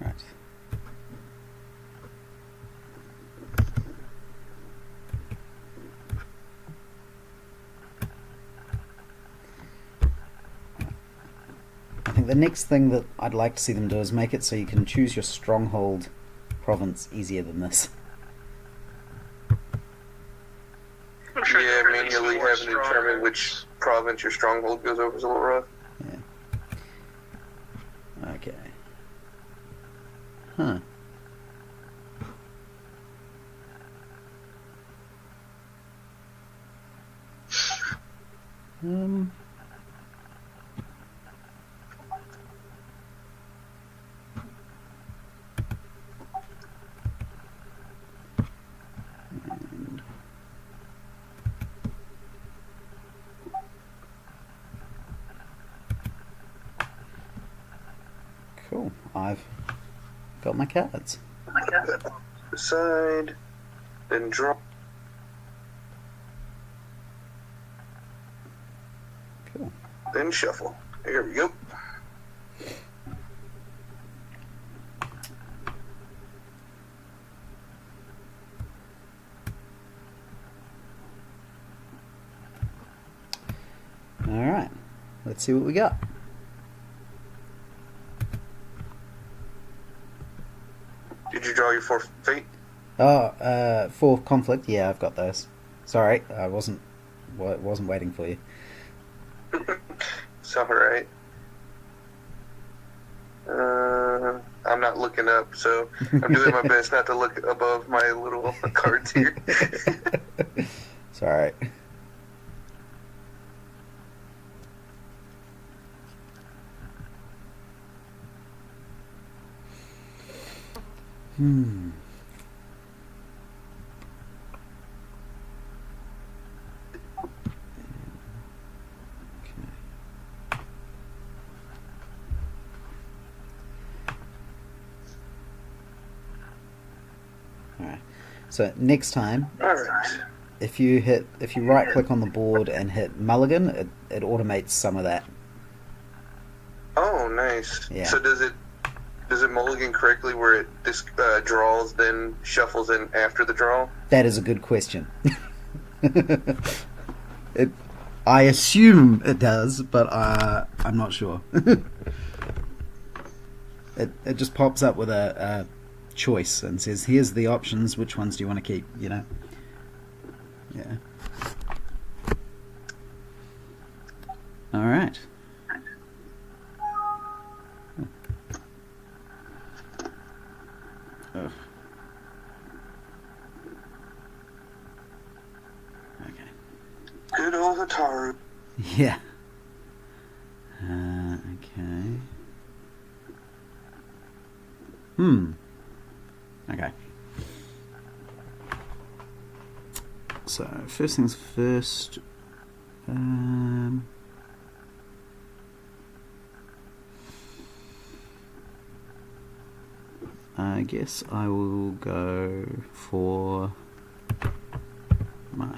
Right. I think the next thing that I'd like to see them do is make it so you can choose your stronghold province easier than this. I'm sure Yeah, they'll release manually more having to determine which province your stronghold goes over is a little rough. Yeah. Okay. Huh. Um. and- Cool. I've got my cards. Decide, then draw. Cool. Then shuffle. Here we go. Alright. Let's see what we got. Did you draw your 4 fate? Oh, 4 conflict. Yeah, I've got those. Sorry, I wasn't waiting for you. It's alright. I'm not looking up, so I'm doing my best not to look above my little cards here. It's alright. Hmm. Alright. So next time, Alright. if you right click on the board and hit Mulligan, it automates some of that. Oh, nice. Yeah. So does it mulligan correctly where it draws, then shuffles in after the draw? That is a good question. I assume it does, but I'm not sure. It just pops up with a choice and says, "Here's the options. Which ones do you want to keep?" You know. Yeah. All right. Oh. Okay. Good old Hataru. Yeah. Okay. Okay. So, first things first. I guess I will go for my...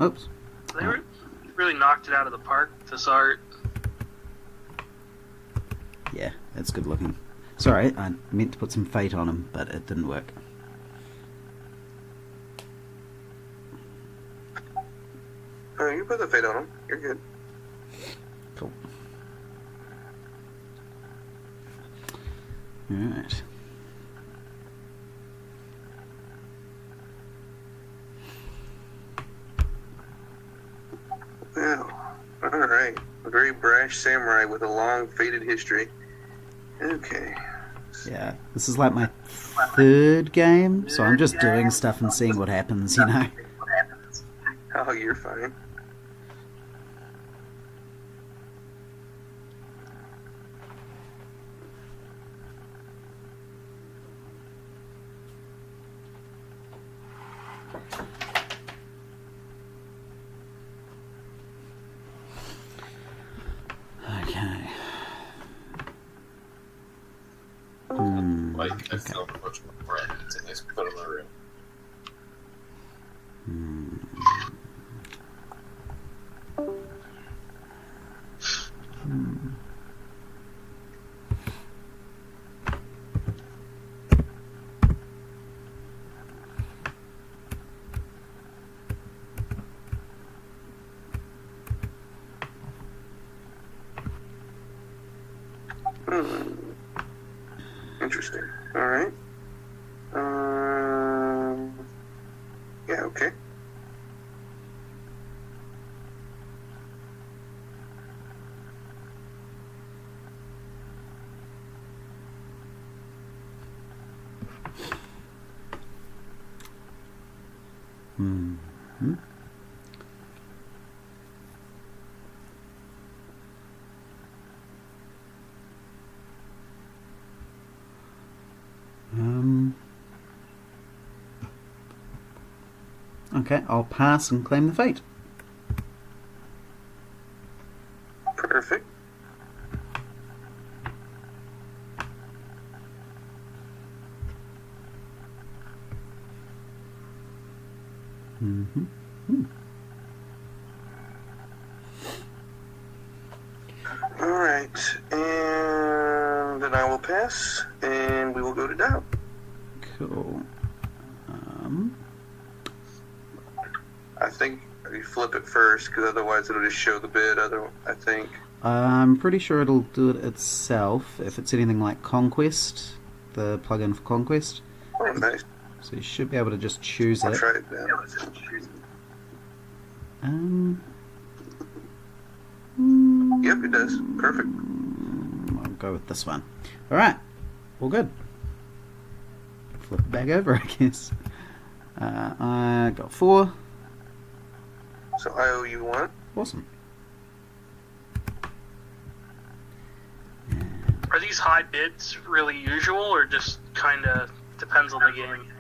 Oops. They really knocked it out of the park, this art. Yeah, it's good looking. Sorry, I meant to put some fate on him, but it didn't work. Oh, you put the fate on him. You're good. Cool. Alright. Well, alright. A very brash samurai with a long, faded history. Okay. Yeah, this is like my 3rd game, so I'm just doing stuff and seeing what happens, you know? Oh, you're fine. Okay. Like, I feel much more branded. It's a nice put in my room. Interesting. All right. Yeah. Okay. Mm-hmm. Okay, I'll pass and claim the fate. Perfect. Mm-hmm. All right, and then I will pass, and we will go to Dow. Cool. I think you flip it first, because otherwise it'll just show the bid. I think. I'm pretty sure it'll do it itself if it's anything like Conquest, the plugin for Conquest. Oh, nice. So you should be able to just choose I'll it. try it now. Yep, it does. Perfect. I'll go with this one. Alright, all good. Flip it back over, I guess. I got 4. So I owe you 1. Awesome. Are these high bids really usual, or just kind of depends on the game?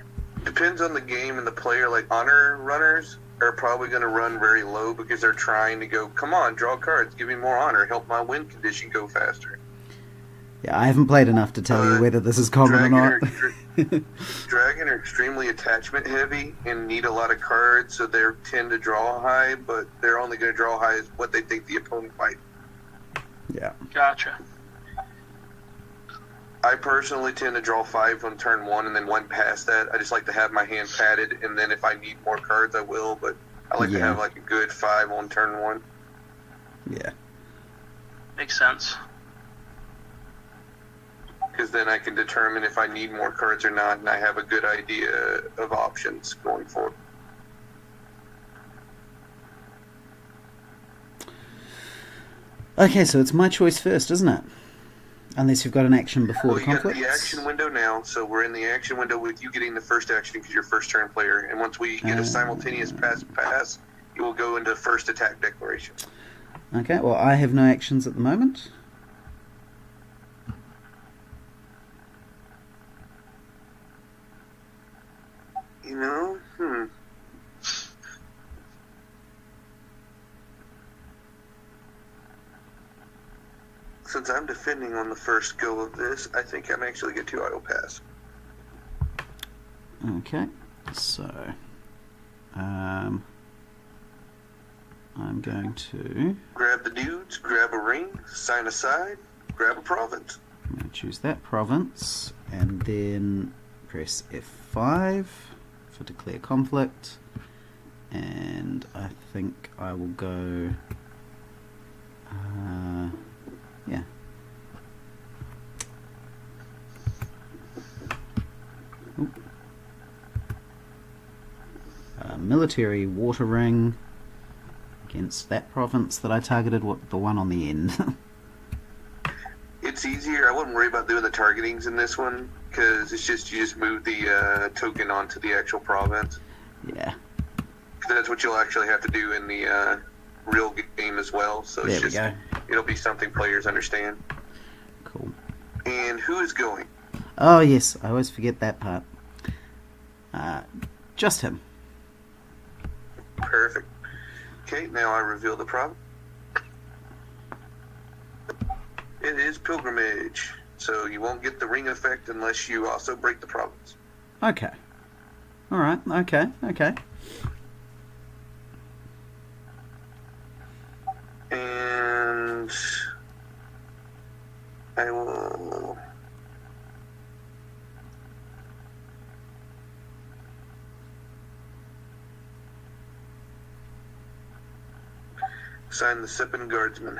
Depends on the game and the player. Like honor runners are probably going to run very low because they're trying to go, come on, draw cards, give me more honor, help my win condition go faster. Yeah, I haven't played enough to tell you whether this is common or not. Dragon are extremely attachment heavy and need a lot of cards, so they tend to draw high, but they're only going to draw high as what they think the opponent might. Yeah. Gotcha. I personally tend to draw 5 on turn 1 and then 1 past that. I just like to have my hand padded, and then if I need more cards, I will, but I like to have like a good 5 on turn 1. Yeah. Makes sense. Because then I can determine if I need more cards or not, and I have a good idea of options going forward. Okay, so it's my choice first, isn't it? Unless you've got an action before the conflict. You got the action window now, so we're in the action window with you getting the first action because you're first turn player. And once we get a simultaneous pass, you will go into first attack declaration. Okay, well, I have no actions at the moment. You know, Since I'm defending on the first go of this, I think I'm actually get 2 I will pass. Okay, so I'm going to Grab the dudes, grab a ring, sign a side, grab a province. I'm going to choose that province and then press F5 for declare conflict, and I think I will go yeah. Military water ring against that province that I targeted, the one on the end. It's easier. I wouldn't worry about doing the targetings in this one because it's just you just move the token onto the actual province. Yeah. Because that's what you'll actually have to do in the real game as well. So There it's we just go. it'll be something players understand. Cool. And who is going? Oh yes, I always forget that part. Just him. Perfect. Okay, now I reveal the province. It is pilgrimage, so you won't get the ring effect unless you also break the province. Okay. Alright, okay. And I will sign the Sippin' Guardsman.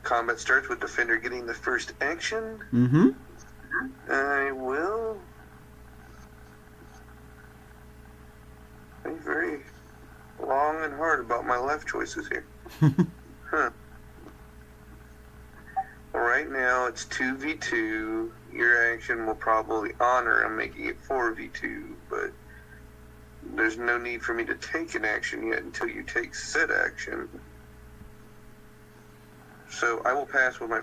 combat starts with defender getting the first action. Mm-hmm. I will be very long and hard about my life choices here. Huh. Right now it's 2v2. Your action will probably honor. I'm making it 4v2, but there's no need for me to take an action yet until you take said action. So I will pass with my...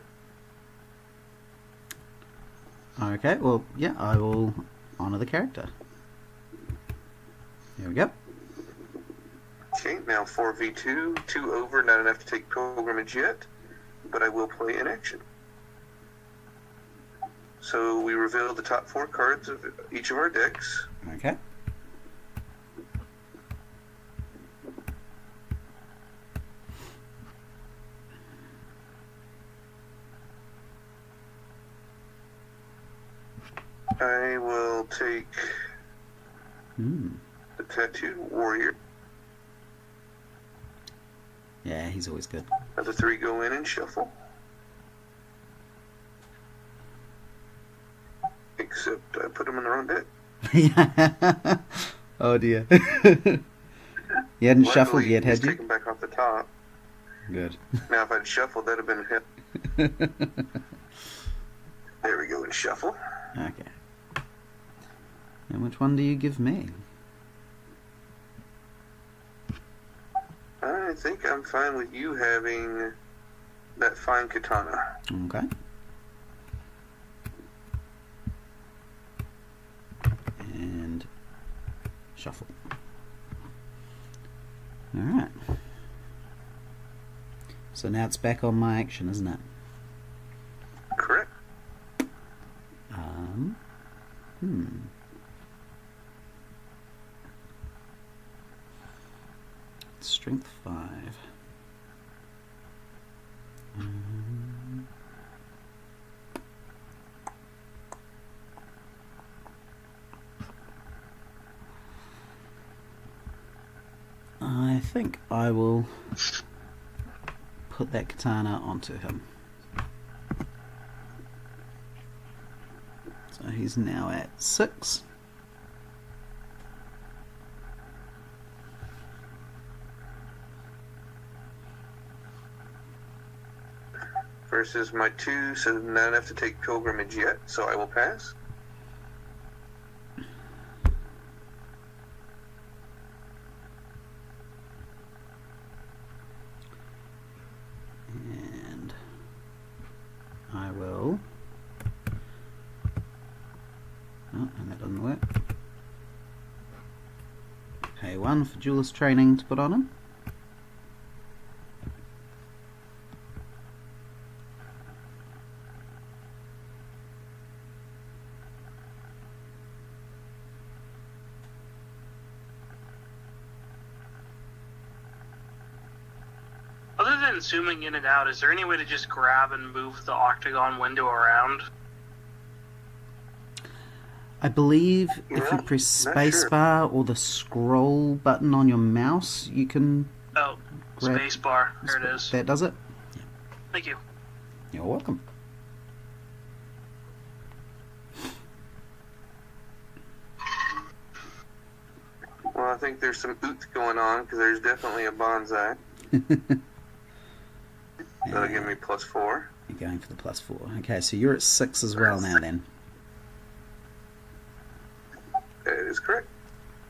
Okay, well, yeah, I will honor the character. There we go. Okay, now 4v2, 2 over, not enough to take pilgrimage yet, but I will play an action. So we reveal the top 4 cards of each of our decks. Okay. I will take Hmm. the Tattooed Warrior. Yeah, he's always good. The 3 go in and shuffle. Except I put them in the wrong deck. Yeah. Oh dear. You hadn't shuffled yet, had just you? take them back off the top. Good. Now if I'd shuffled, that'd have been a hit. There we go, and shuffle. Okay. And which one do you give me? I think I'm fine with you having that fine katana. Okay. And shuffle. Alright. So now it's back on my action, isn't it? Correct. Hmm. Strength 5. I think I will put that katana onto him. So he's now at 6. Versus my 2, so not enough to take pilgrimage yet, so I will pass. And I will... Oh, and that doesn't work. Pay 1 for duelist training to put on him. Other than zooming in and out, is there any way to just grab and move the octagon window around? I believe if Yeah, you press not sure. spacebar or the scroll button on your mouse, you can Oh, grab... space bar. There it is. That does it? Thank you. You're welcome. Well, I think there's some oots going on, because there's definitely a bonsai. That'll give me +4. You're going for the +4. Okay, so you're at 6 as well now then. That is correct.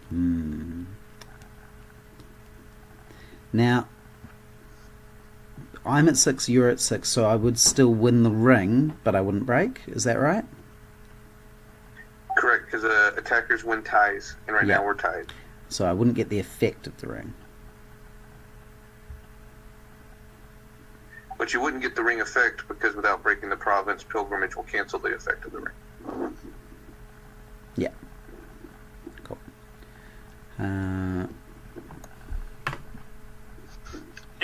Hmm. Now, I'm at 6, you're at 6, so I would still win the ring, but I wouldn't break. Is that right? Correct, because attackers win ties, and right Yeah. now we're tied. So I wouldn't get the effect of the ring. But you wouldn't get the ring effect, because without breaking the province, pilgrimage will cancel the effect of the ring. Yeah. Cool. And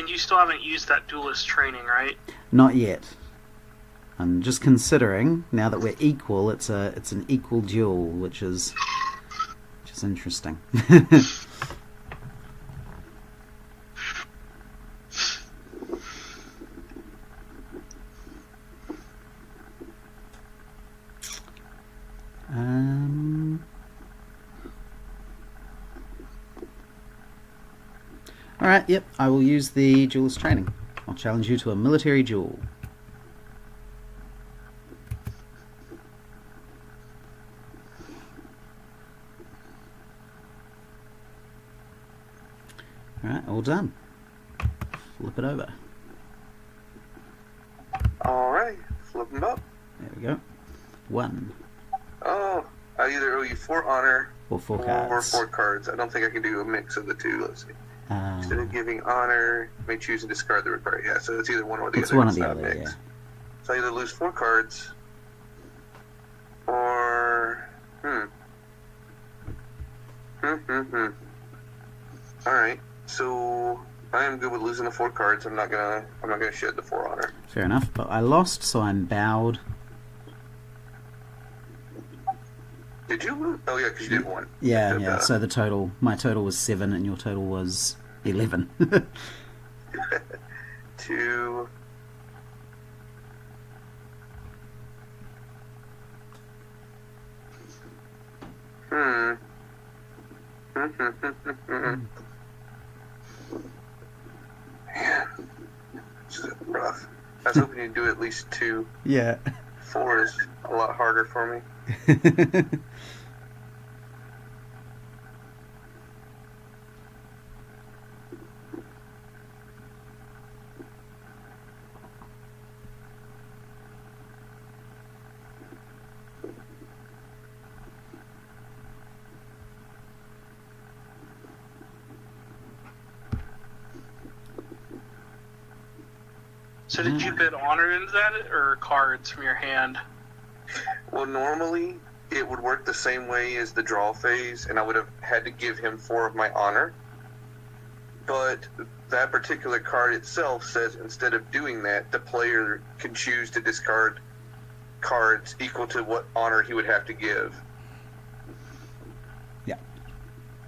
you still haven't used that duelist training, right? Not yet. I'm just considering, now that we're equal, it's an equal duel, which is interesting. Alright, yep, I will use the duelist training. I'll challenge you to a military duel. Alright, all done. Flip it over. Alright, flip them up. There we go. 1 Oh, I either owe you 4 honor or 4 or cards. 4 cards. I don't think I can do a mix of the two. Let's see. Instead of giving honor, you may choose to discard the required. Yeah, so it's either one or the It's other. one or It's the not a other, mix. yeah. So I either lose 4 cards or Alright, so I am good with losing the 4 cards. I'm not gonna shed the 4 honor. Fair enough, but I lost, so I'm bowed. Did you lose? Oh yeah, because you did 1. Yeah, Did, yeah. So the total, my total was 7, and your total was 11. 2. Man, this is rough. I was hoping you'd do at least 2. Yeah. 4 is a lot harder for me. So did you bid honor into that, or cards from your hand? Well, normally it would work the same way as the draw phase, and I would have had to give him 4 of my honor. But that particular card itself says instead of doing that, the player can choose to discard cards equal to what honor he would have to give.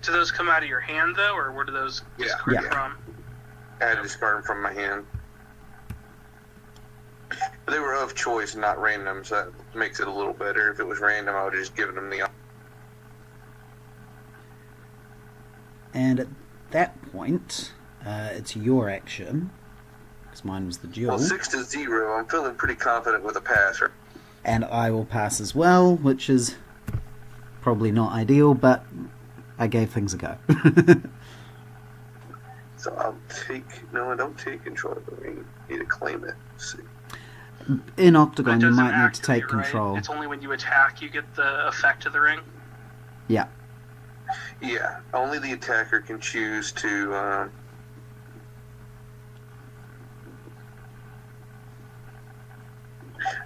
Do those come out of your hand, though, or where do those discard Yeah. from? I had to discard them from my hand. But they were of choice, not random, so that makes it a little better. If it was random, I would have just given them the honor. And at that point, it's your action, because mine was the duel. Well, 6-0, I'm feeling pretty confident with a passer. And I will pass as well, which is probably not ideal, but I gave things a go. So I'll take... No, I don't take control of the ring. I need to claim it. Let's see. In But Octagon, it you doesn't might need to take activate, right? control. It's only when you attack you get the effect of the ring? Yeah. Yeah, only the attacker can choose to...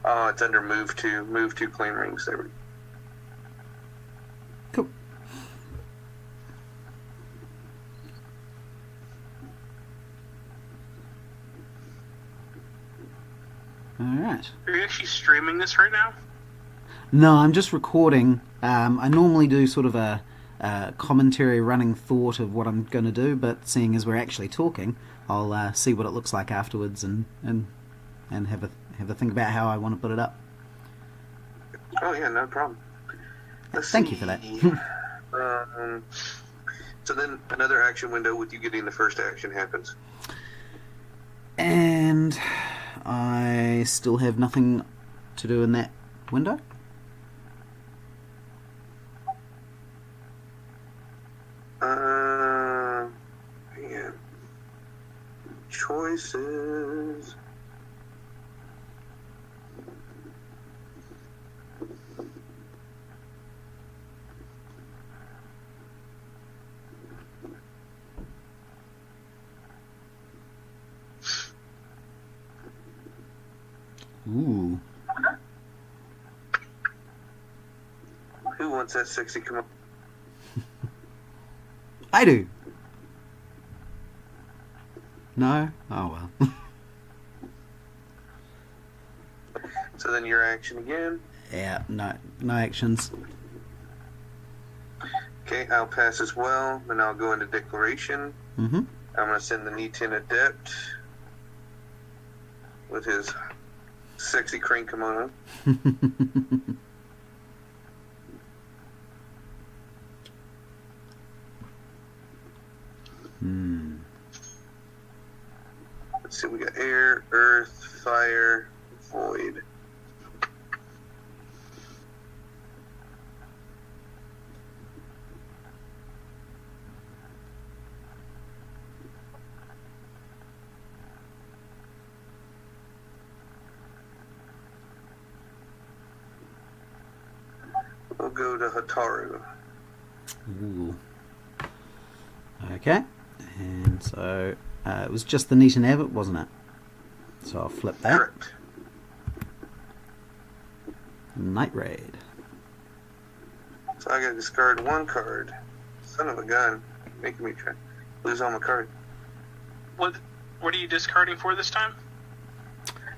Oh, it's under move to. Move to claim rings. There we go. Cool. Alright. Are you actually streaming this right now? No, I'm just recording. I normally do sort of a commentary running thought of what I'm going to do, but seeing as we're actually talking, I'll see what it looks like afterwards and have a think about how I want to put it up. Oh, yeah, no problem. Let's Thank see. you for that. So then another action window with you getting the first action happens. And I still have nothing to do in that window? Yeah. Choices. Ooh. Who wants that sexy command? I do. No? Oh well. So then your action again. Yeah, no actions. Okay, I'll pass as well. Then I'll go into declaration. Mm-hmm. I'm going to send the N10 Adept with his sexy crane kimono. So we got air, earth, fire, void. We'll go to Hataru. Ooh. Okay. And so it was just the Neat and Abbott, wasn't it? So I'll flip that. Correct. Night Raid. So I gotta discard one card. Son of a gun. Making me try lose all my cards. What are you discarding for this time?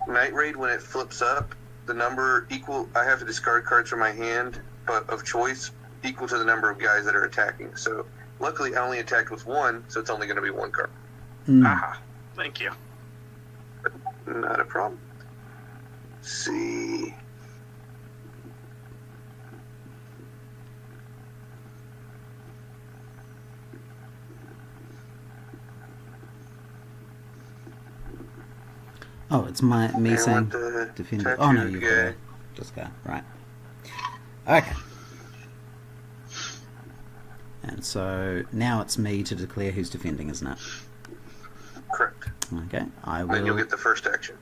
Night Raid, when it flips up, the number equal, I have to discard cards from my hand, but of choice, equal to the number of guys that are attacking. So luckily I only attacked with one, so it's only going to be one card. Aha. Thank you. Not a problem. Let's see. Oh, it's me I saying want the defender. Oh no, tattooed you've guy. got to just go. Right. Okay. And so now it's me to declare who's defending, isn't it? Correct. Okay. Then you'll get the first action.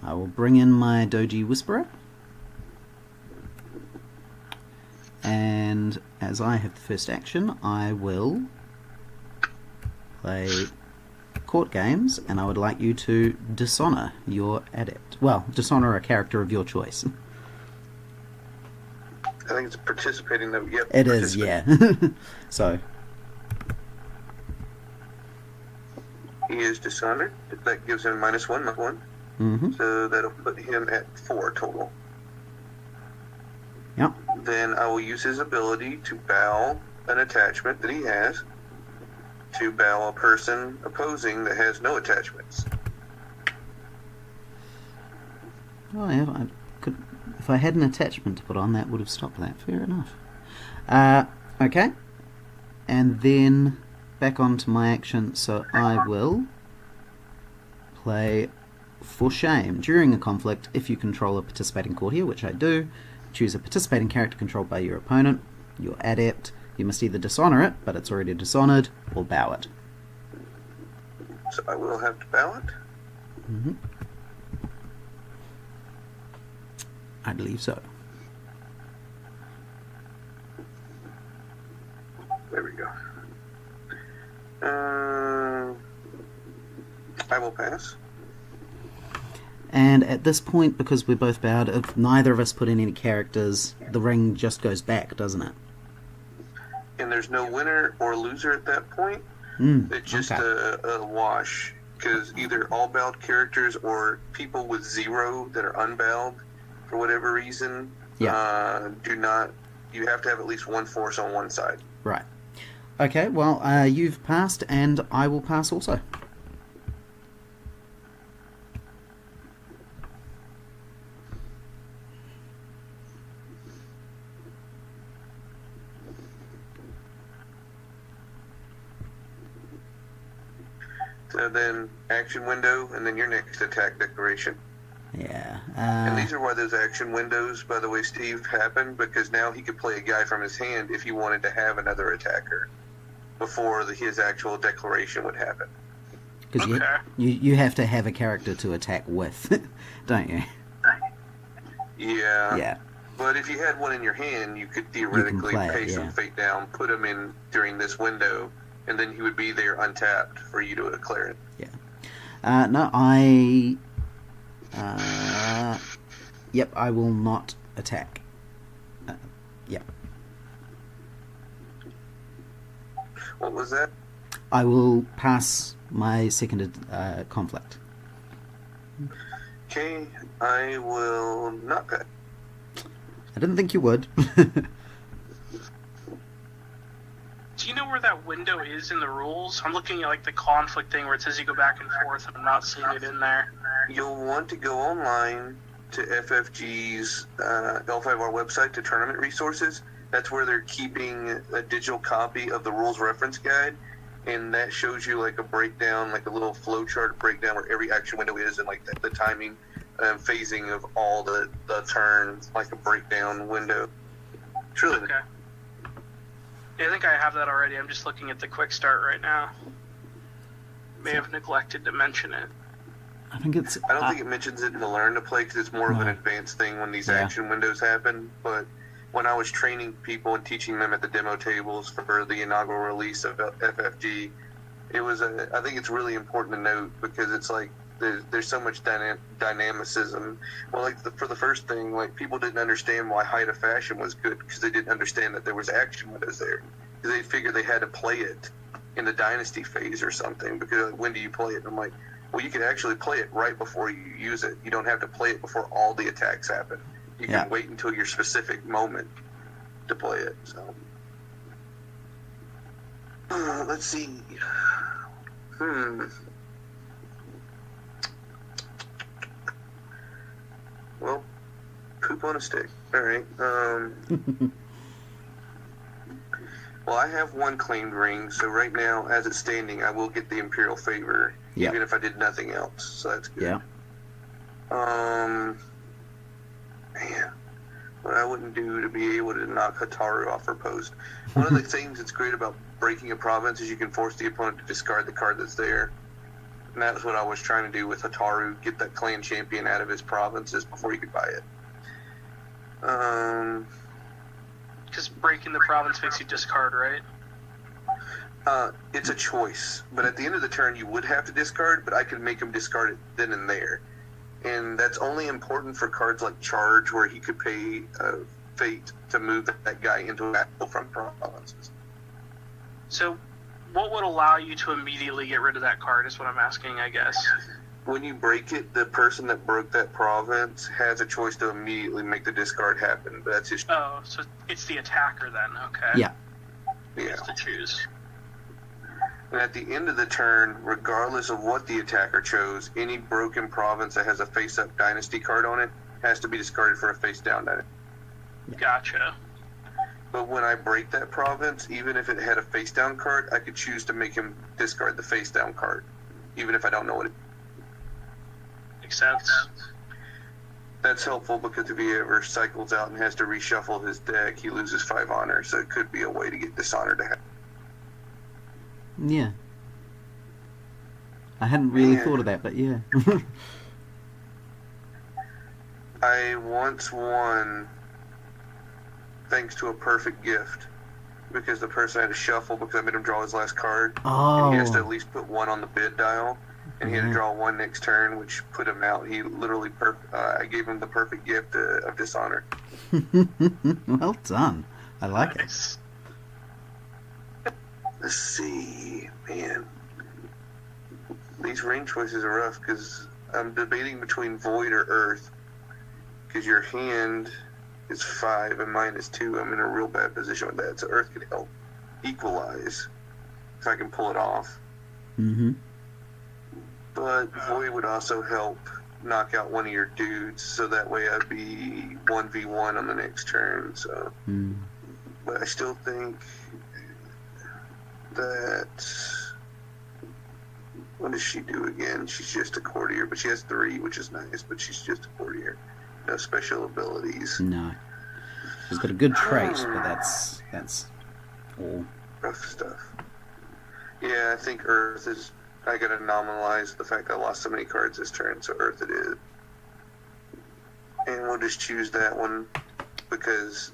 I will bring in my Doji Whisperer. And as I have the first action, I will play court games, and I would like you to dishonor your adept. Well, dishonor a character of your choice. I think it's participating though. Yep. It is, yeah. So, He is dishonored. That gives him -1, not 1. mm-hmm. So that'll put him at 4 total. Yep. Then I will use his ability to bow an attachment that he has to bow a person opposing that has no attachments. Oh, yeah, I could, if I had an attachment to put on, that would have stopped that. Fair enough. Okay. And then back onto my action, so I will play For Shame. During a conflict, if you control a participating courtier, which I do, choose a participating character controlled by your opponent, your adept. You must either dishonor it, but it's already dishonored, or bow it. So I will have to bow it. Mm-hmm. I believe so. There we go. I will pass. And at this point, because we're both bowed, if neither of us put in any characters, the ring just goes back, doesn't it? And there's no winner or loser at that point. It's just okay. a wash. Because either all bowed characters or people with 0 that are unbowed, for whatever reason, do not. You have to have at least one force on one side. Right. Okay, well, you've passed, and I will pass also. So then action window, and then your next attack declaration. Yeah. And these are why those action windows, by the way, Steve, happened, because now he could play a guy from his hand if he wanted to have another attacker before his actual declaration would happen. Because you have to have a character to attack with, don't you? Yeah. Yeah. But if you had one in your hand, you could theoretically pay some fate down, put him in during this window, and then he would be there untapped for you to declare it. Yeah. No, I... yep, I will not attack. Yep. What was that? I will pass my second conflict. Okay, I will not pass. I didn't think you would. Do you know where that window is in the rules? I'm looking at like the conflict thing where it says you go back and forth, and I'm not seeing it in there. You'll want to go online to FFG's L5R website to tournament resources. That's where they're keeping a digital copy of the rules reference guide. and that shows you like a breakdown, like a little flow chart breakdown where every action window is, and like the timing and phasing of all the turns, like a breakdown window. It's really Okay. Yeah, I think I have that already. I'm just looking at the quick start right now. May have neglected to mention it. I think it's. I don't think it mentions it in the learn to play because it's more of an advanced thing when these action windows happen. But when I was training people and teaching them at the demo tables for the inaugural release of FFG, it was I think it's really important to note because it's like there's so much dynamicism. Well, like for the first thing, like people didn't understand why Height of Fashion was good because they didn't understand that there was action windows there. Because they figured they had to play it in the Dynasty phase or something. Because like, when do you play it? And I'm like, well, you can actually play it right before you use it. You don't have to play it before all the attacks happen. You can wait until your specific moment to play it. So, let's see. Well, poop on a stick. All right. Well, I have one claimed ring, so right now, as it's standing, I will get the Imperial Favor, even if I did nothing else. So that's good. Yeah. Man, what I wouldn't do to be able to knock Hataru off her post. One of the things that's great about breaking a province is you can force the opponent to discard the card that's there. And that's what I was trying to do with Hataru, get that clan champion out of his provinces before he could buy it. Because breaking the province makes you discard, right? It's a choice. But at the end of the turn, you would have to discard, but I could make him discard it then and there. And that's only important for cards like Charge, where he could pay Fate to move that guy into a battle from provinces. So, what would allow you to immediately get rid of that card is what I'm asking, I guess. When you break it, the person that broke that province has a choice to immediately make the discard happen. But that's his. Oh, so it's the attacker then, okay. Yeah. Yeah. Gets to choose. And at the end of the turn, regardless of what the attacker chose, any broken province that has a face-up dynasty card on it has to be discarded for a face-down dynasty. Gotcha. But when I break that province, even if it had a face-down card, I could choose to make him discard the face-down card, even if I don't know what it is. Makes sense. That's helpful because if he ever cycles out and has to reshuffle his deck, he loses 5 honor, so it could be a way to get dishonor to happen. Yeah. I hadn't really thought of that, but yeah. I once won thanks to a perfect gift because the person had to shuffle because I made him draw his last card. Oh. And he has to at least put 1 on the bid dial. And he had to draw 1 next turn, which put him out. He literally, I gave him the perfect gift of dishonor. Well done. I like it. Nice. Let's see, man. These ring choices are rough because I'm debating between Void or Earth. Because your hand is 5 and mine is 2. I'm in a real bad position with that. So Earth could help equalize if I can pull it off. Mm-hmm. But Void would also help knock out one of your dudes, so that way I'd be 1v1 on the next turn. So, but I still think that. What does she do again? She's just a courtier, but she has 3, which is nice. But she's just a courtier, no special abilities. No, she's got a good trait, but that's all. Rough stuff. Yeah, I think Earth is. I gotta nominalize the fact I lost so many cards this turn, so Earth it is. And we'll just choose that one because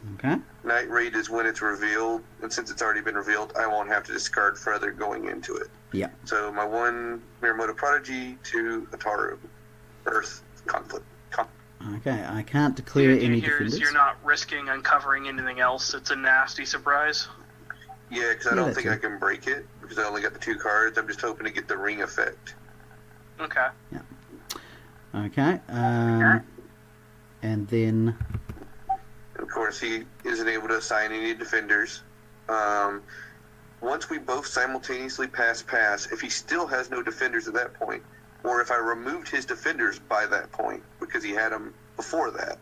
Night Raid is when it's revealed, and since it's already been revealed, I won't have to discard further going into it. Yeah. So my 1 Miramoto Prodigy, 2 Ataru, Earth Conflict. Okay, I can't declare any defenders. You're not risking uncovering anything else. It's a nasty surprise. Yeah, because I don't think I can break it because I only got the 2 cards. I'm just hoping to get the ring effect. Okay. Yeah. Okay. And then. Of course, he isn't able to assign any defenders. Once we both simultaneously pass, if he still has no defenders at that point, or if I removed his defenders by that point because he had them before that,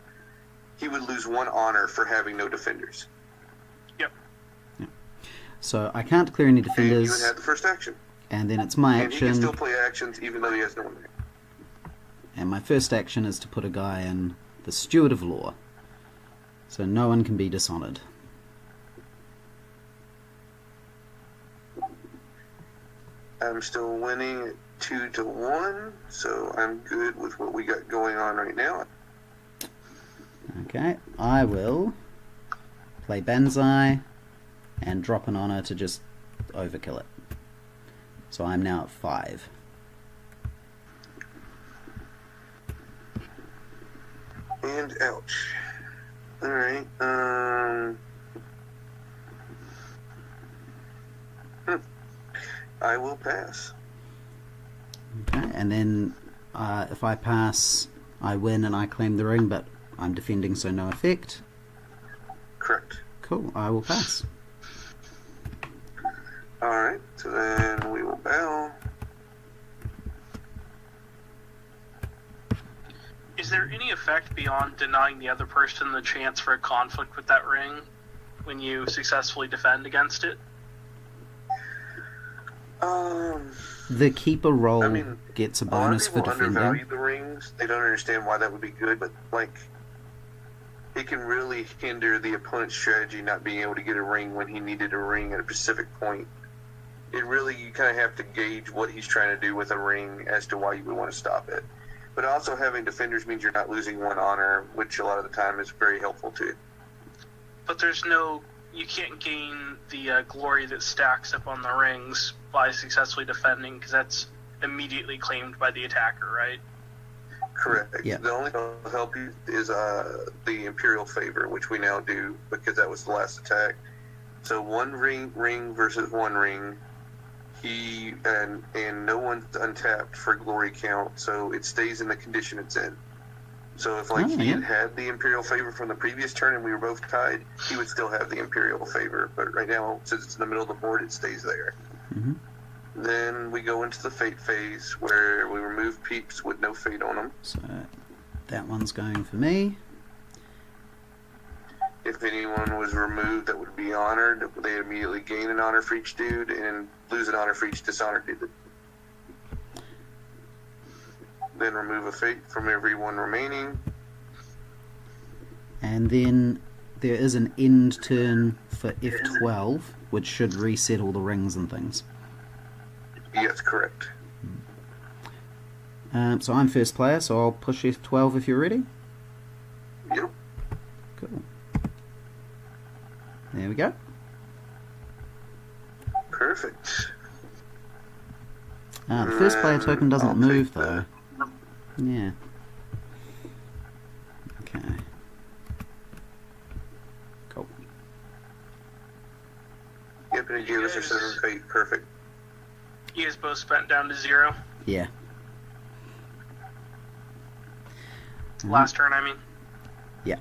he would lose 1 honor for having no defenders. Yep. So I can't declare any And you would defenders, have the first action. and then it's my And he can action, still play actions even though he has no name. and my first action is to put a guy in the Steward of Law. So no one can be dishonoured. I'm still winning at 2-1, so I'm good with what we got going on right now. Okay, I will play Banzai and drop an honour to just overkill it. So I'm now at 5. And ouch. Alright, I will pass. Okay, and then if I pass, I win and I claim the ring, but I'm defending, so no effect. Correct. Cool, I will pass. Alright, so then we will bow. Is there any effect beyond denying the other person the chance for a conflict with that ring when you successfully defend against it? The keeper role I mean, gets a a lot of bonus for people undervalue defending. the rings. They don't understand why that would be good, but like, it can really hinder the opponent's strategy not being able to get a ring when he needed a ring at a specific point. It really, you kind of have to gauge what he's trying to do with a ring as to why you would want to stop it. But also having defenders means you're not losing one honor, which a lot of the time is very helpful too. But you can't gain the glory that stacks up on the rings by successfully defending, because that's immediately claimed by the attacker, right? Correct. Yeah. The only thing that will help you is the Imperial Favor, which we now do because that was the last attack. So one ring versus one ring. And no one's untapped for glory count, so it stays in the condition it's in. So if he had the Imperial Favor from the previous turn and we were both tied, he would still have the Imperial Favor. But right now, since it's in the middle of the board, it stays there. Mm-hmm. Then we go into the fate phase where we remove peeps with no fate on them. So that one's going for me. If anyone was removed that would be honored, they immediately gain an honor for each dude and lose an honor for each dishonored dude. Then remove a fate from everyone remaining. And then there is an end turn for F12, which should reset all the rings and things. Yes, correct. So I'm first player, so I'll push F12 if you're ready. Yep. Cool. There we go. Perfect. The first player token doesn't I'll move, take though. that. Yeah. Okay. Cool. Yep, and it gave us a 7 fate. Perfect. You guys both spent down to 0. Yeah. Last turn, I mean. Yeah.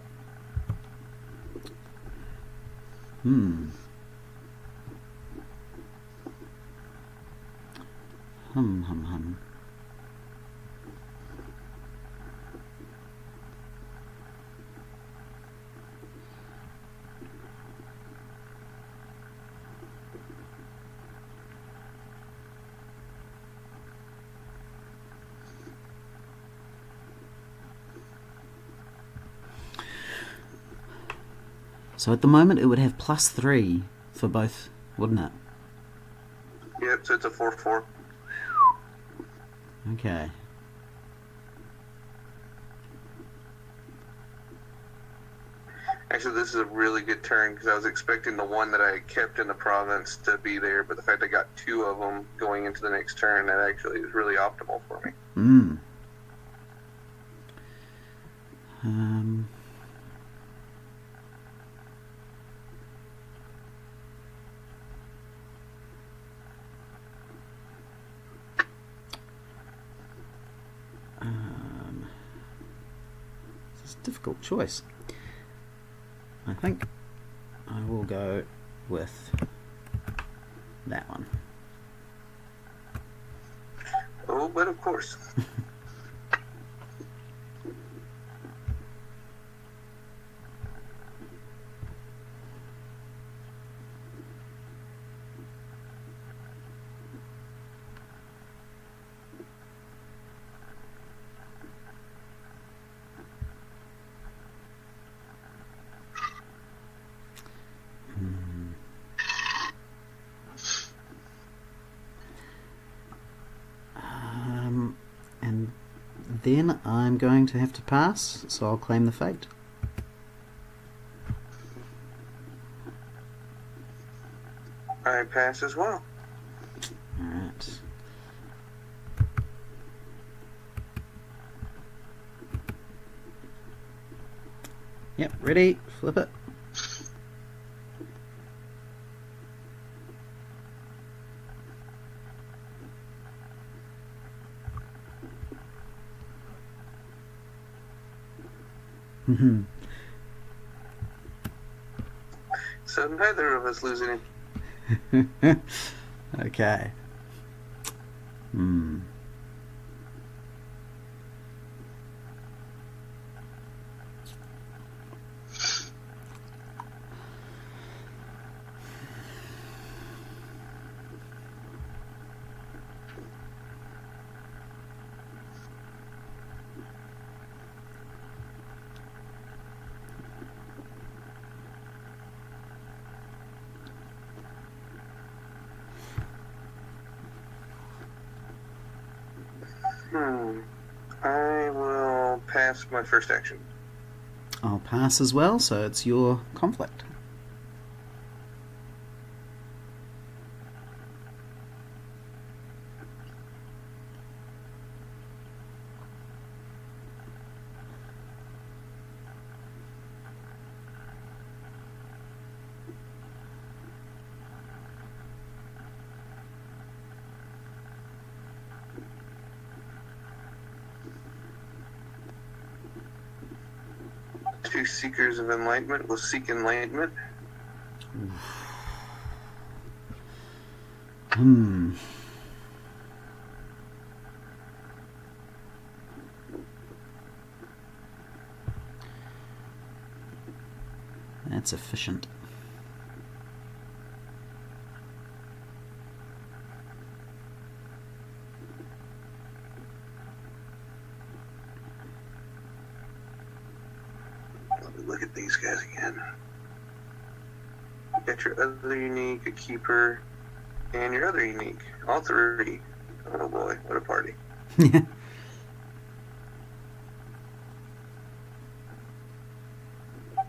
Hmm. Hum. So at the moment it would have +3 for both, wouldn't it? Yep, so it's a 4-4. Okay. Actually, this is a really good turn because I was expecting the one that I kept in the province to be there, but the fact I got 2 of them going into the next turn, that actually is really optimal for me. Hmm. It's a difficult choice. I think I will go with that one. Oh, but of course. Then I'm going to have to pass, so I'll claim the fate. I pass as well. Alright. Yep, ready, flip it. So neither of us lose any. Okay. I will pass my first action. I'll pass as well, so it's your conflict. Two Seekers of Enlightenment will seek enlightenment. That's efficient. Let me look at these guys again. You got your other unique, a keeper, and your other unique. All three. Oh boy, what a party.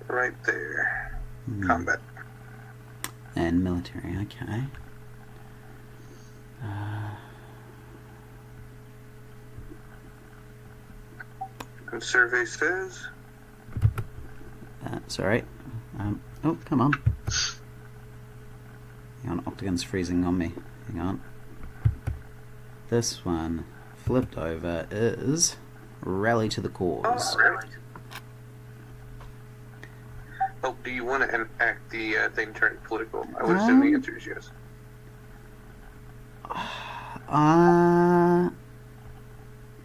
Right there. Combat. And military, okay. And survey says... Sorry. Oh, come on. Hang on, Octagon's freezing on me. Hang on. This one, flipped over, is Rally to the Cause. Oh, really? Oh, do you want to enact the thing turn political? I would assume the answer is yes.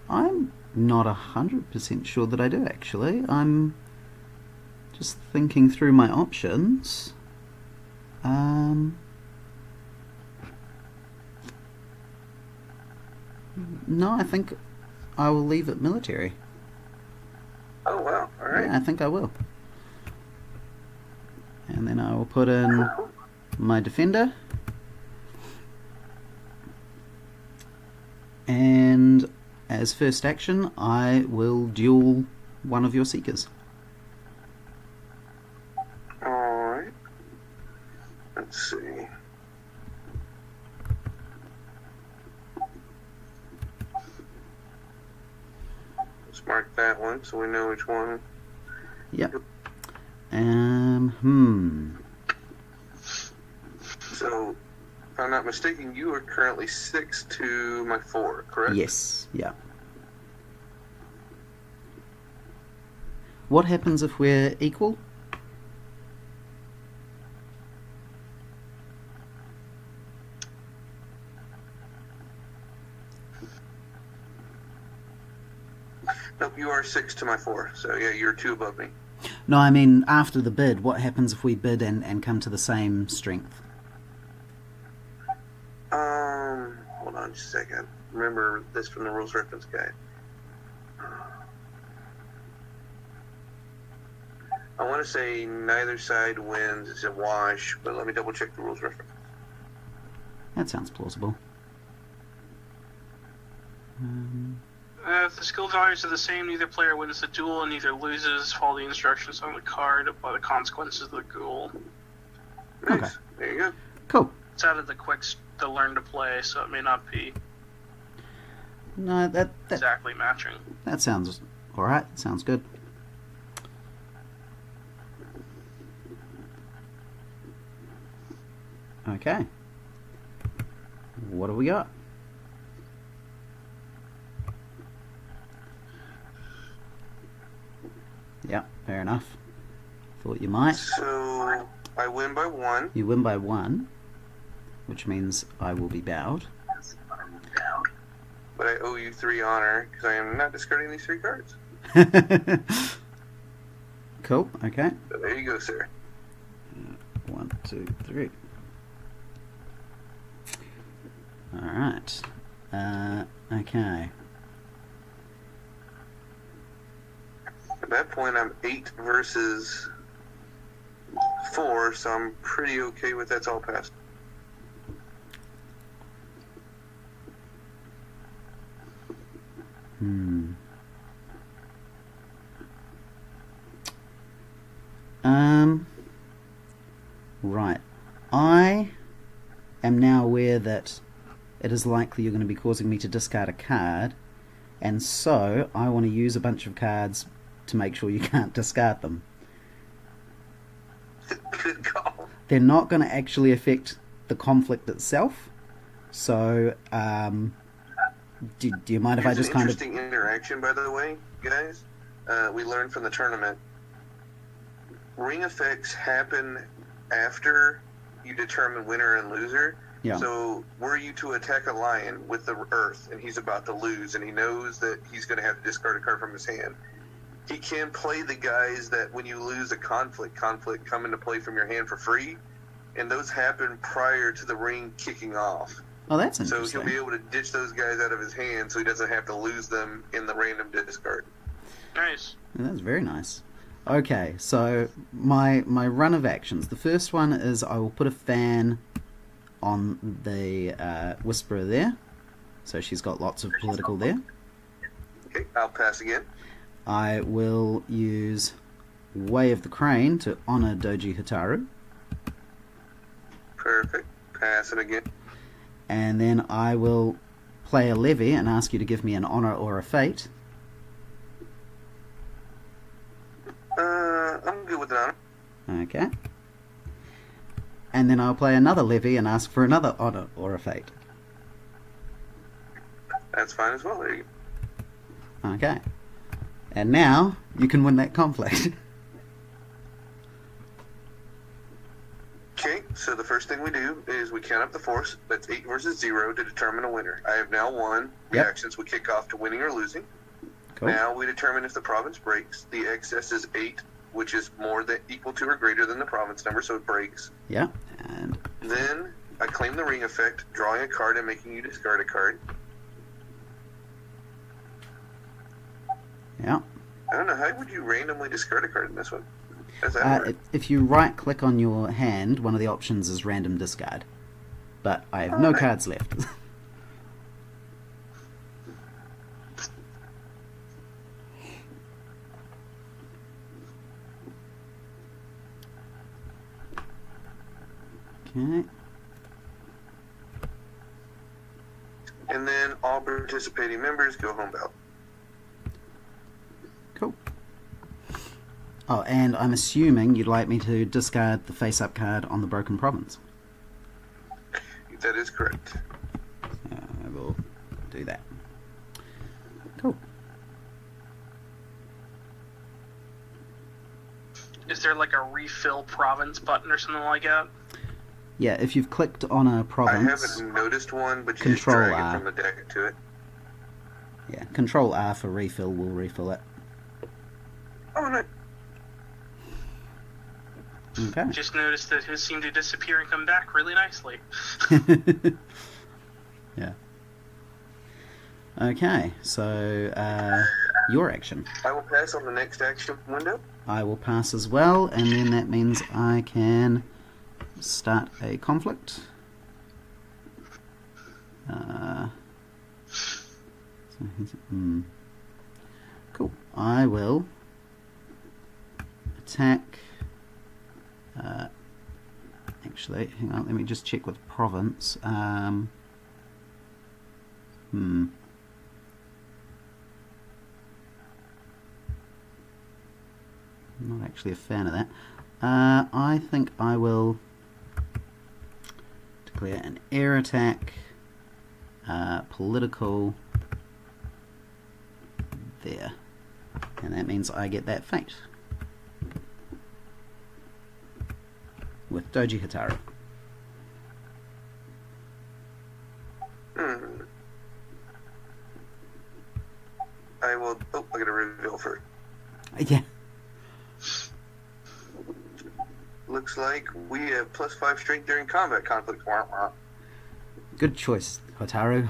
I'm not 100% sure that I do, actually. I'm just thinking through my options. No, I think I will leave it military. Oh, wow. All right. Yeah, I think I will. And then I will put in my defender. And as first action, I will duel one of your seekers. Alright. Let's see. Let's mark that one so we know which one. Yep. So, if I'm not mistaken, you are currently 6 to my 4, correct? Yes, yeah. What happens if we're equal? Nope, you are 6 to my 4, so yeah, you're 2 above me. No, I mean after the bid. What happens if we bid and come to the same strength? Hold on just a second. Remember this from the rules reference guide. I want to say neither side wins. It's a wash, but let me double check the rules reference. That sounds plausible. The skill values are the same. Neither player wins the duel and neither loses. Follow the instructions on the card. Apply the consequences of the duel. Nice. Okay. There you go. Cool. It's out of the learn to play, so it may not be No, that exactly matching. that sounds all right. Sounds good. Okay. What do we got? Yeah, fair enough. Thought you might. So I win by 1. You win by 1, which means I will be bowed. But I owe you 3 honor because I am not discarding these 3 cards. Cool, okay. So there you go, sir. 1, 2, 3. Alright. Okay. At that point, I'm 8 versus 4, so I'm pretty okay with that's all passed. Right. I am now aware that it is likely you're going to be causing me to discard a card, and so I want to use a bunch of cards to make sure you can't discard them. Good call. They're not going to actually affect the conflict itself, so do you mind if I just kind of... Interesting interaction, by the way, guys. We learned from the tournament. Ring effects happen after you determine winner and loser. Yeah. So were you to attack a lion with the earth and he's about to lose and he knows that he's going to have to discard a card from his hand, he can play the guys that when you lose a conflict come into play from your hand for free, and those happen prior to the ring kicking off. Oh, that's So interesting. he'll be able to ditch those guys out of his hand so he doesn't have to lose them in the random discard. Nice. That's very nice. Okay, so my run of actions. The first one is I will put a fan on the Whisperer there. So she's got lots of political there. Okay, I'll pass again. I will use Way of the Crane to honor Doji Hitaru. Perfect. Pass it again. And then I will play a levy and ask you to give me an honor or a fate. I'm good with an honor. Okay. And then I'll play another levy and ask for another honor or a fate. That's fine as well. There you go. Okay. And now you can win that conflict. Okay, so the first thing we do is we count up the force. That's 8 versus 0 to determine a winner. I have now won. Yep. Reactions we kick off to winning or losing. Cool. Now we determine if the province breaks. The excess is 8, which is more than equal to or greater than the province number, so it breaks. Yeah. And Then I claim the ring effect, drawing a card and making you discard a card. yeah. I don't know, how would you randomly discard a card in this one? How does that work? If you right click on your hand, one of the options is random discard. But I have no Okay. cards left. Okay. And then all participating members go home ballot. Cool. Oh, and I'm assuming you'd like me to discard the face-up card on the Broken Province. That is correct. I will do that. Cool. Is there like a refill province button or something like that? Yeah, if you've clicked on a I province, haven't noticed one, but you Control just drag R. it from the deck to it. yeah, Control R for refill will refill it. Oh, no. Okay. Just noticed that his seemed to disappear and come back really nicely. yeah. Okay, so your action. I will pass on the next action window. I will pass as well, and then that means I can start a conflict. So Cool. I will attack. Actually, hang on. Let me just check with province. I'm not actually a fan of that. I think I will declare an air attack, political, there. And that means I get that fate. With Doji Hataru. I will... Oh, I got a reveal first. Yeah. Looks like we have +5 strength during combat conflict. Wah, wah. Good choice, Hataru.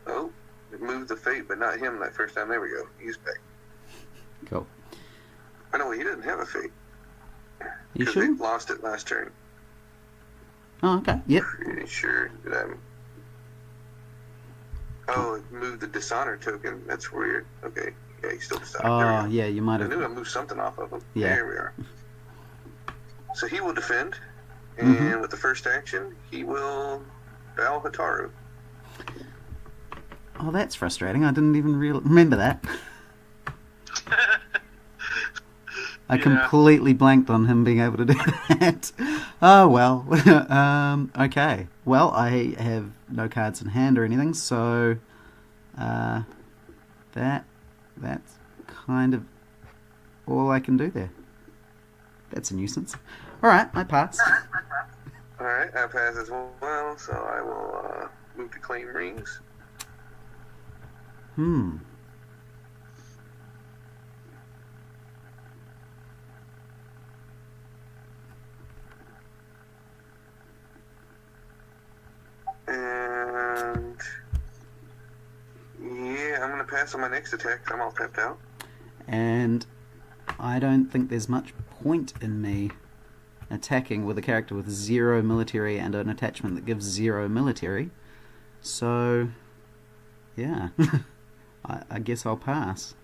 Oh, it moved the fate, but not him that first time. There we go. He's back. Cool. Oh, no, he didn't have a fate. You Because sure? they lost it last turn. Oh, okay. Yep. Pretty sure that Oh, it moved the dishonor token. That's weird. Okay. Yeah, he's still dishonored. There we Oh, go. yeah, you might I have... knew I moved something off of him. Yeah. There we are. So he will defend, and with the first action, he will bow Hataru. Oh, that's frustrating. I didn't even remember that. I completely blanked on him being able to do that. Oh, well. Okay. Well, I have no cards in hand or anything, so that's kind of all I can do there. That's a nuisance. Alright, I pass. Alright, I pass as well, so I will move to claim rings. And yeah, I'm gonna pass on my next attack. I'm all tapped out. And I don't think there's much point in me attacking with a character with 0 military and an attachment that gives 0 military. So, yeah. I guess I'll pass.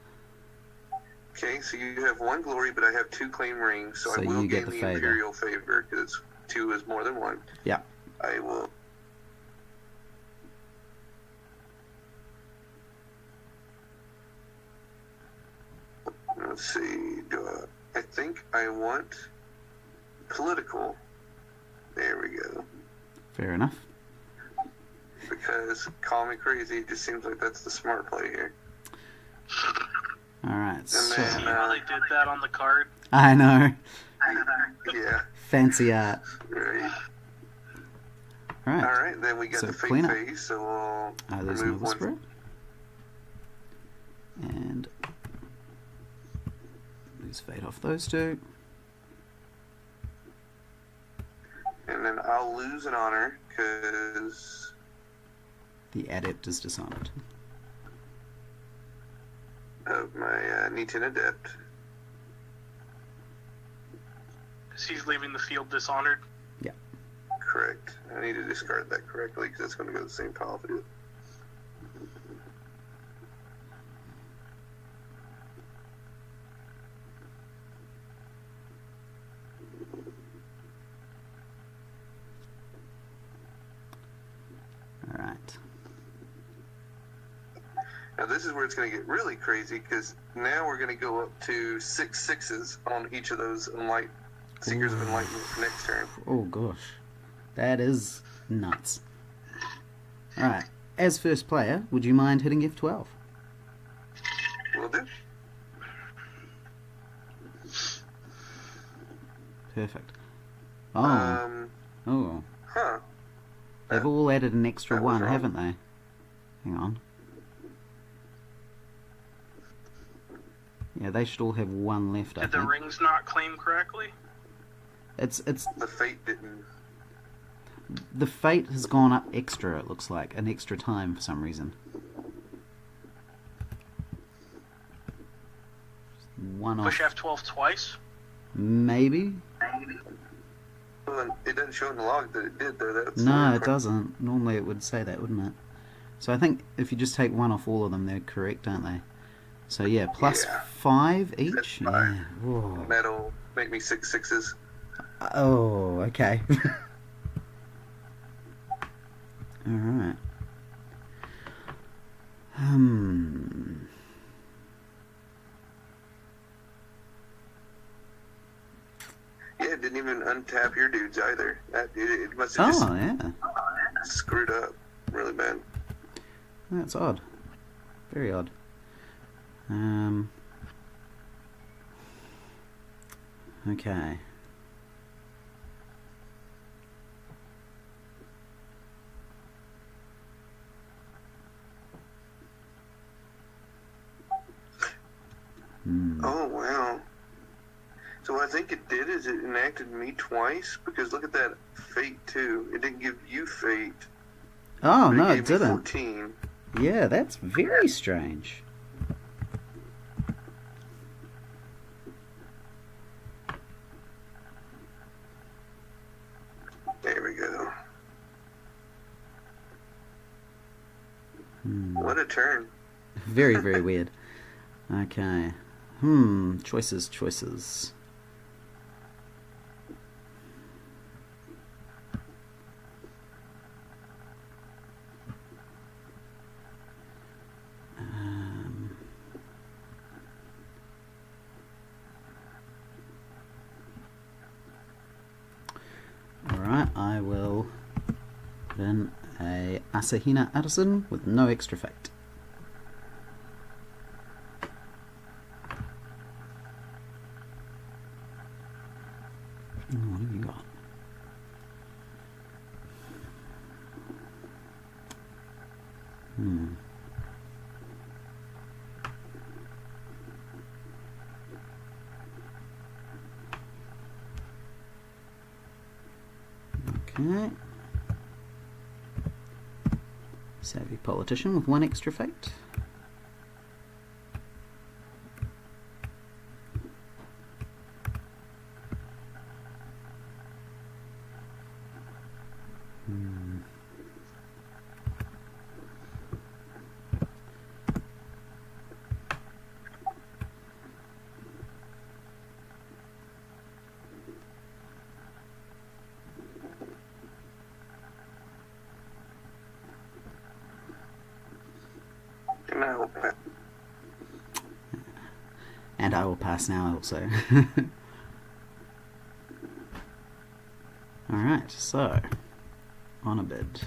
Okay, so you have 1 glory, but I have 2 claim rings, so I will you get gain the the favor. Imperial favor, because 2 is more than 1. Yeah. I will... Let's see, I think I want political. There we go. Fair enough. Because call me crazy, it just seems like that's the smart play here. Alright, so... then, See how they did that on the card? I know. Yeah, Fancy art. right. Alright. Alright, then we got So the fate clean up. phase, so we'll There's remove Nova Spirit. one. And... lose fate off those 2. And then I'll lose an honor, because... The adept is dishonored. of my Nitin Adept. Because he's leaving the field dishonored. Yeah. Correct. I need to discard that correctly, because it's going to go to the same pile if it is. Alright. Now this is where it's going to get really crazy, because now we're going to go up to 6 6s on each of those Seekers of Enlightenment for next turn. Oh gosh. That is nuts. Alright. As first player, would you mind hitting F12? Will do. Perfect. Oh. Oh. Huh. They've all added an extra that was 1, wrong. haven't they? Hang on. Yeah, they should all have 1 left, I Did the think. rings not claim correctly? It's The fate didn't. the fate has gone up extra, it looks like, an extra time for some reason. one Push off. F12 twice? Maybe? Well, it doesn't show in the log that it did, though. That's the No, weird it part. doesn't. Normally it would say that, wouldn't it? So I think if you just take one off all of them, they're correct, aren't they? So yeah, plus Yeah. 5 That's each? 5. Yeah. Whoa. That'll make me 6 6s. Oh, okay. Alright. Yeah, it didn't even untap your dudes either. It must have just Oh, yeah. screwed up really bad. That's odd. Very odd. Okay. Oh, wow. So what I think it did is it enacted me twice, because look at that fate, too. It didn't give you fate. Oh, but no, it it gave me didn't. 14. Yeah, that's very strange. There we go. Hmm. What a turn. Very, very weird. Okay. Choices. Alright, I will put in a Asahina Addison with no extra fate. What have you got? Okay. Savvy politician with one extra fate. And I will pass. And I will pass now also. Alright, so on a bid.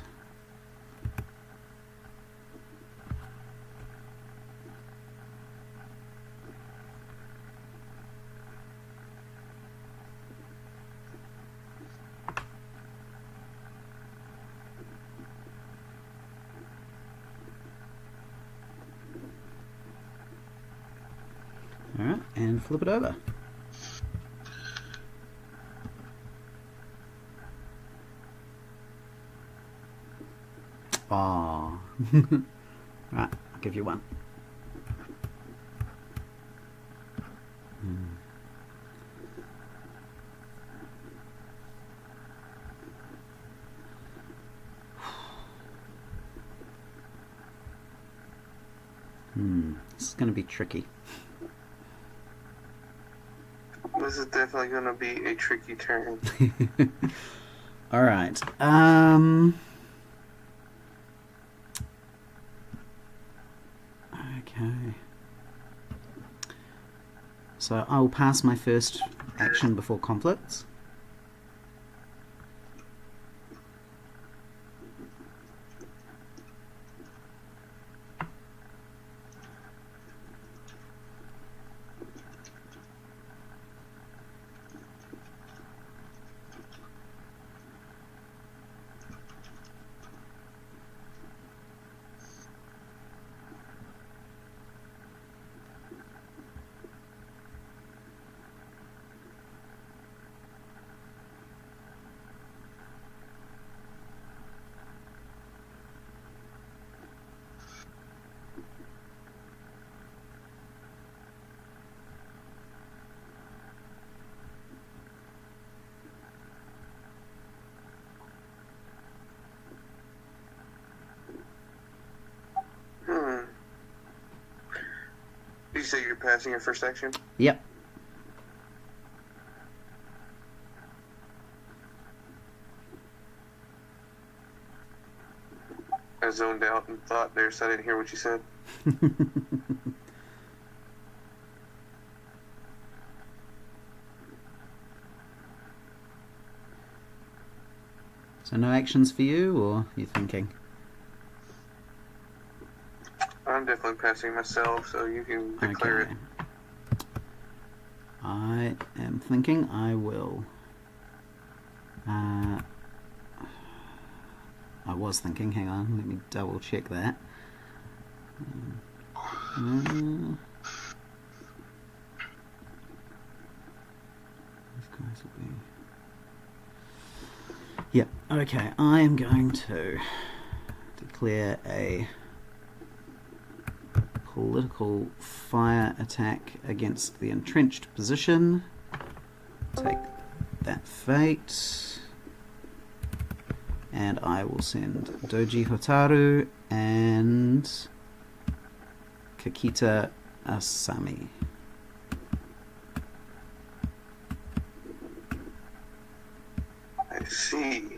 Alright, and flip it over. Aww. Right, I'll give you one. This is going to be tricky. This is definitely going to be a tricky turn. Alright, okay. So I will pass my first action before conflicts. say you're passing your first action? Yep. I zoned out and thought there, so I didn't hear what you said. So no actions for you, or are you thinking? I'm definitely passing myself, so you can declare Okay. I am thinking I will. I was thinking, hang on, let me double check that. These guys will be... Yeah, okay, I am going to declare a political fire attack against the entrenched position. Take that fate. And I will send Doji Hotaru and Kakita Asami. I see.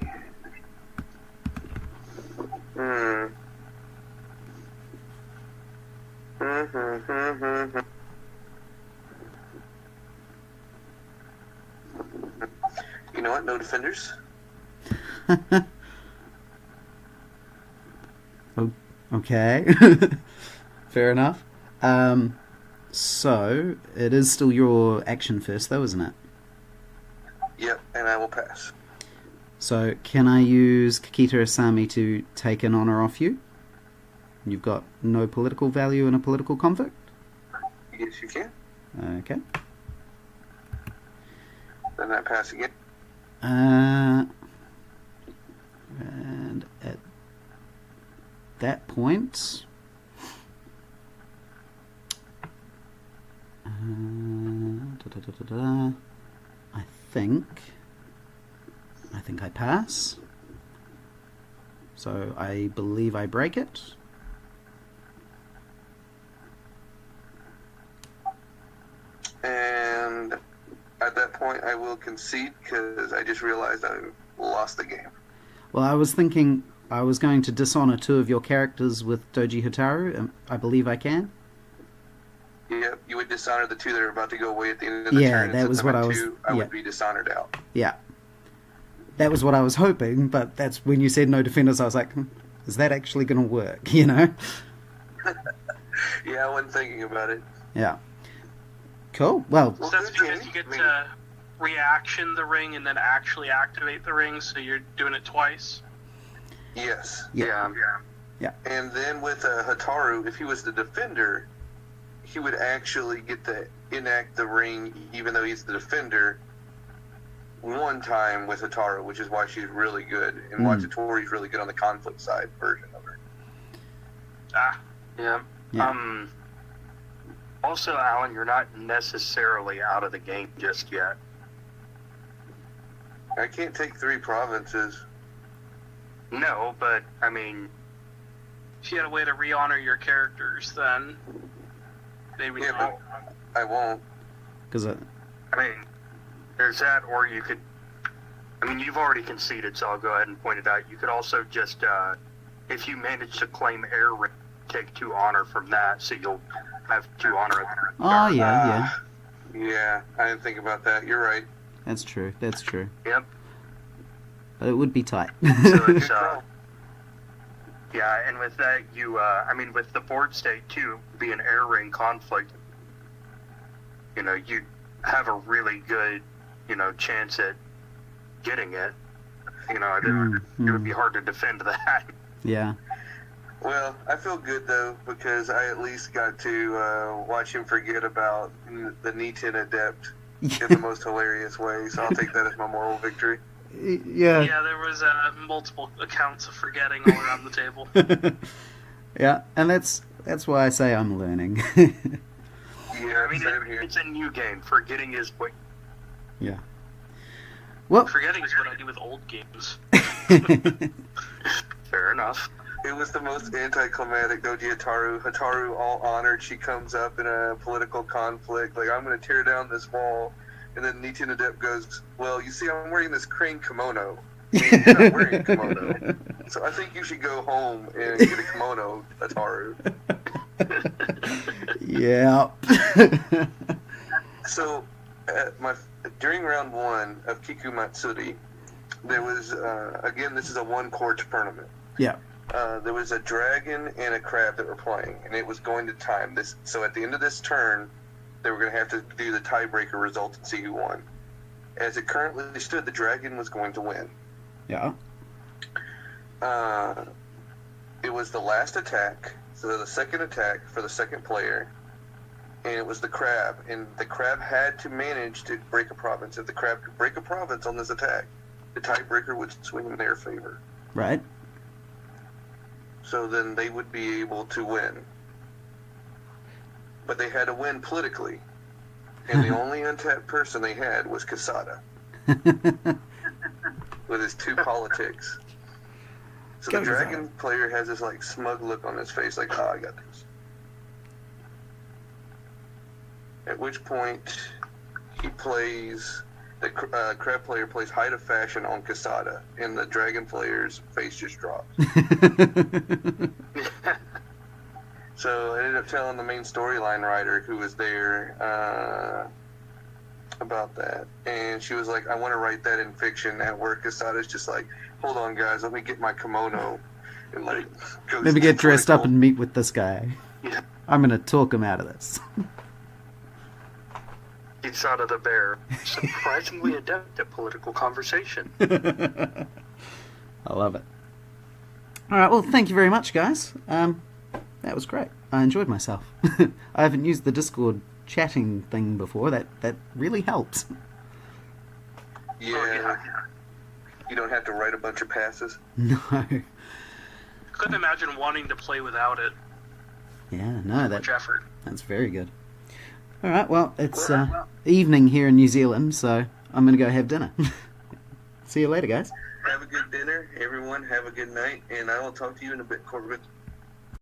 You know what? No defenders. Okay. Fair enough. So, it is still your action first, though, isn't it? Yep, and I will pass. So, can I use Kakita Asami to take an honor off you? You've got no political value in a political conflict? Yes, you can. Okay. Then I pass again. And at that point... I think I pass. So I believe I break it. And at that point, I will concede because I just realized I lost the game. Well, I was thinking I was going to dishonor two of your characters with Doji Hotaru. I believe I can. Yep, you would dishonor the two that are about to go away at the end of the Yeah, turn. that was what I was... I yeah. would be dishonored out. Yeah. That was what I was hoping, but that's when you said no defenders, I was like, is that actually going to work, you know? Yeah, I wasn't thinking about it. Yeah. Cool. Well, So that's because you get to reaction the ring and then actually activate the ring, so you're doing it twice. Yes. Yeah. And then with Hataru, if he was the defender, he would actually get to enact the ring, even though he's the defender, one time with Hataru, which is why she's really good, and why Tori's really good on the conflict side version of her. Yeah. Also, Alan, you're not necessarily out of the game just yet. I can't take 3 provinces. No, but, I mean... If you had a way to re-honor your characters, then maybe Yeah, not. but I won't. because I mean, there's that, or you could... I mean, you've already conceded, so I'll go ahead and point it out. You could also just, if you manage to claim air ring, take 2 honor from that, so you'll have 2 honor. oh yeah, Yeah, I didn't think about that. You're right. that's true. Yep. But it would be tight. So it's, yeah, and with that, you, I mean, with the board state, too, being air ring conflict, you know, you'd have a really good, you know, chance at getting it. You know, it would be hard to defend that. Yeah. Well, I feel good, though, because I at least got to watch him forget about the Nitin Adept in the most hilarious way, so I'll take that as my moral victory. Yeah. Yeah, there was multiple accounts of forgetting all around the table. Yeah, and that's why I say I'm learning. Yeah, I mean, same here. it's a new game. Forgetting is what... Yeah. Well, Forgetting is what I do with old games. Fair enough. It was the most anticlimactic Doji Hataru. Hataru, all honored, she comes up in a political conflict, like, I'm going to tear down this wall. And then Nitin Adept goes, well, you see, I'm wearing this crane kimono. And you're not wearing a kimono. So I think you should go home and get a kimono, Hataru. Yeah. So, during round 1 of Kiku Matsuri, there was, again, this is a one-court tournament. Yeah. There was a dragon and a crab that were playing, and it was going to time this. So at the end of this turn, they were going to have to do the tiebreaker result and see who won. As it currently stood, the dragon was going to win. Yeah. It was the last attack, so the second attack for the second player, and it was the crab. And the crab had to manage to break a province. If the crab could break a province on this attack, the tiebreaker would swing in their favor. Right. So then they would be able to win. But they had to win politically. And the only untapped person they had was Casada. With his 2 politics. So Go the Casada. dragon player has this like smug look on his face, like, I got this. At which point he plays, the crab player plays Height of Fashion on Casada, and the dragon player's face just drops. So I ended up telling the main storyline writer who was there about that. And she was like, I want to write that in fiction at work. Casada's just like, hold on, guys, let me get my kimono. And like, go Let me get dressed up and meet with this guy. Yeah. I'm going to talk him out of this. Kisada the bear, surprisingly adept at political conversation. I love it. All right, well, thank you very much, guys. That was great. I enjoyed myself. I haven't used the Discord chatting thing before. That really helps. Yeah. You don't have to write a bunch of passes. No. Couldn't imagine wanting to play without it. Yeah, no, Much effort. that's very good. All right, well, it's evening here in New Zealand, so I'm going to go have dinner. See you later, guys. Have a good dinner, everyone. Have a good night, and I will talk to you in a bit, Corbett.